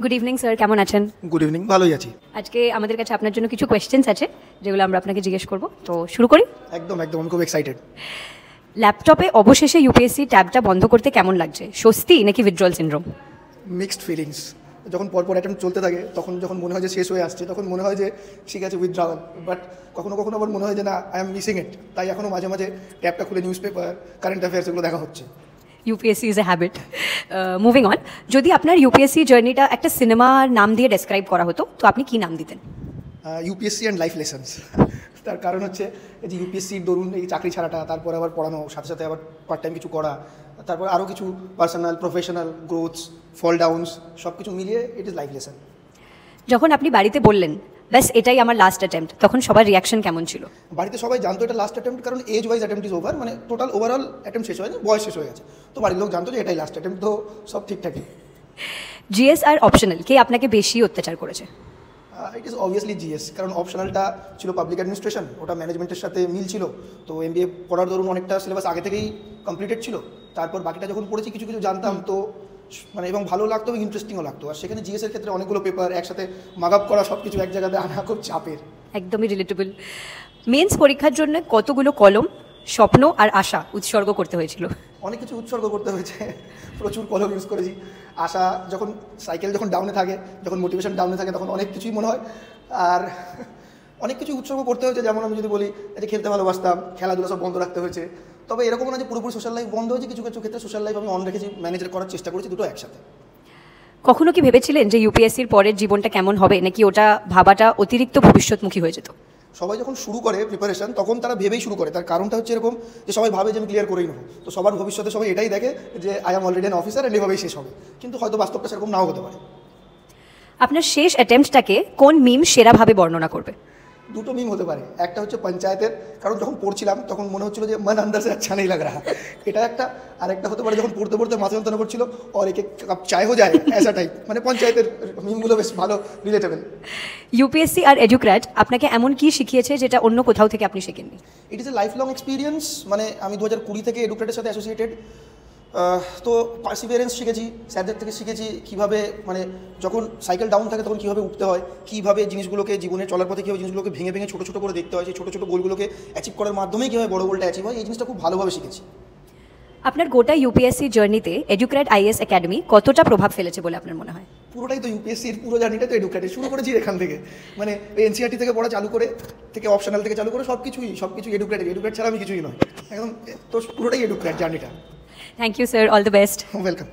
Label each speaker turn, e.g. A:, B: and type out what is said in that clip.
A: Good evening sir, কেমন আছেন?
B: Good evening, ভালোই আছি।
A: আজকে আমাদের কাছে আপনার জন্য কিছু কোয়েশ্চেন্স আছে যেগুলো আমরা আপনাকে জিজ্ঞেস করব, তো শুরু করি।
B: একদম একদম, আমি খুব এক্সাইটেড।
A: ল্যাপটপে অবশেষে ইউপিএসসি ট্যাবটা বন্ধ করতে কেমন লাগছে? স্বস্তি নাকি উইথড্রল সিনড্রোম?
B: Mixed feelings. যখন পরপর অ্যাটেম্প চলতে থাকে তখন যখন মনে হয় যে শেষ হয়ে আসছে, তখন মনে হয় যে ঠিক আছে উইথড্রল, বাট কখনো কখনো আবার মনে হয় যে না, আই এম মিসিং ইট। তাই এখনও মাঝে মাঝে ট্যাবটা খুলে নিউজ পেপার, কারেন্ট অ্যাফেয়ার্স এগুলো দেখা হচ্ছে।
A: UPSC is a habit. Moving on, যদি আপনার ইউপিএসসি জার্নিটা একটা সিনেমার নাম দিয়ে ডেসক্রাইব করা হতো, তো আপনি কি নাম দিতেন?
B: UPSC and life lessons. তার কারণ হচ্ছে যে ইউপিএসসির দরুন এই চাকরি ছাড়াটা, তারপর আবার পড়ানো, সাথে সাথে আবার পার্ট টাইম কিছু করা, তারপর আরও কিছু পার্সোনাল প্রফেশনাল গ্রোথস, ফল ডাউনস, সব কিছু মিলিয়ে ইট ইজ লাইফ লেসন।
A: যখন আপনি বাড়িতে বললেন ব্যাস এটাই আমার লাস্ট অ্যাটেম্প্ট, তখন সবার রিয়াকশন কেমন ছিল?
B: বাড়িতে সবাই জানতো এটা লাস্ট অ্যাটেম্প্ট, কারণ age wise attempt is over, মানে টোটাল ওভারঅল অ্যাটেম্প্ট শেষ হয়নি, বয়স শেষ হয়ে গেছে। তো বাড়ির লোক জানতো যে এটাই লাস্ট অ্যাটেম্প্ট, তো সব ঠিকঠাকই।
A: জিএস আর অপশনাল, কে আপনাকে বেশি অত্যাচার করেছে?
B: ইট ইজ অবভিয়াসলি জিএস, কারণ অপশনালটা ছিল পাবলিক অ্যাডমিনিস্ট্রেশন, ওটা ম্যানেজমেন্টের সাথে মিল ছিল। তো এমবিএ পড়ার ধরুন অনেকটা সিলেবাস আগে থেকেই কমপ্লিটেড ছিল। তারপর বাকিটা যখন পড়েছি কিছু কিছু জানতাম, তো মানে এবং ভালো লাগতো এবং ইন্টারেস্টিংও লাগতো। আর সেখানে জিএসের ক্ষেত্রে অনেকগুলো পেপার একসাথে মাগাপ করা, সব কিছু এক জায়গাতে আনা খুব চাপের।
A: একদমই রিলেটেবল। মেন্স পরীক্ষার জন্য কতগুলো কলম, স্বপ্ন আর আশা উৎসর্গ করতে হয়েছিল?
B: অনেক কিছু উৎসর্গ করতে হয়েছে, প্রচুর কলম ইউজ করেছি। আশা যখন সাইকেল যখন ডাউনে থাকে, যখন মোটিভেশন ডাউনে থাকে, তখন অনেক কিছুই মনে হয়। আর অনেক কিছু উৎসর্গ করতে হয়েছে, যেমন আমি যদি বলি যে খেলতে ভালোবাসতাম, খেলাধুলা সব বন্ধ রাখতে হয়েছে। তবে এরকম না যে পুরোপুরি সোশ্যাল লাইফ বন্ধ হয়েছে, কিছু কিছু ক্ষেত্রে সোশ্যাল লাইফ আমি অন রেখেছি, ম্যানেজ করার চেষ্টা করেছি, দুটো একসাথে।
A: কখনো কি ভেবেছিলেন যে ইউপিএসসির পরের জীবনটা কেমন হবে, নাকি ওটা ভাবাটা অতিরিক্ত ভবিষ্যৎমুখী হয়ে যেত?
B: সবাই যখন শুরু করে প্রিপারেশন, তখন তারা ভেবেই শুরু করে। তার কারণটা হচ্ছে এরকম যে সবাই ভাবে যে আমি ক্লিয়ার করেই নেবো, তো সবার ভবিষ্যতে সবাই এটাই দেখে যে I am already an officer, and এভাবেই শেষ হবে। কিন্তু হয়তো বাস্তবটা সেরকম নাও হতে পারে।
A: আপনার শেষ অ্যাটেম্পটটাকে কোন মিম সেরাভাবে বর্ণনা করবে?
B: দুটো মিম হতে পারে। একটা হচ্ছে পঞ্চায়েতের, কারণ যখন পড়ছিলাম তখন মনে হচ্ছিল যে মন আন্দার সে আচ্ছা নেই লাগ রাহা, এটা একটা। আর একটা হতে পারে যখন পড়তে পড়তে মাথা যন্ত্রণা করছিল, আর এক কাপ চায় হয়ে যায় এসা টাইপ। মানে পঞ্চায়েতের মিমগুলো বেশ ভালো রিলেটেবল।
A: ইউপিএসসি আর এডুক্র্যাট আপনাকে এমন কি শিখিয়েছে যেটা অন্য কোথাও থেকে আপনি শেখেননি?
B: It is a life long experience. মানে আমি 2020 থেকে এডুক্রেটের সাথে অ্যাসোসিয়েটেড। তো পার্সিভিয়ারেন্স শিখেছি, স্যারদের থেকে শিখেছি কীভাবে, মানে যখন সাইকেল ডাউন থাকে তখন কীভাবে উঠতে হয়, কীভাবে জিনিসগুলোকে জীবনে চলার পথে কীভাবে জিনিসগুলোকে ভেঙে ভেঙে ছোটো ছোটো করে দেখতে হয়, সেই ছোটো ছোটো গোলগুলোকে অ্যাচিভ করার মাধ্যমেই কীভাবে বড় গোলটা অ্যাচিভ হয়, এই জিনিসটা খুব ভালোভাবে শিখেছি।
A: আপনার গোটা ইউপিএসসি জার্নিতে এডুক্র্যাট আইএস একাডেমি কতটা প্রভাব ফেলেছে বলে আপনার মনে হয়?
B: পুরোটাই তো ইউপিএসসির পুরো জার্নিটা তো এডুক্রেটে শুরু করেছি এখান থেকে। মানে ওই এনসিআরটি থেকে পড়া চালু করে, থেকে অপশনাল থেকে চালু করে সব কিছু এডুক্রেট ছাড়া আমি কিছুই নয় একদম। তো পুরোটাই এডুক্রেট জার্নিটা।
A: Thank you sir, all the best.
B: Welcome.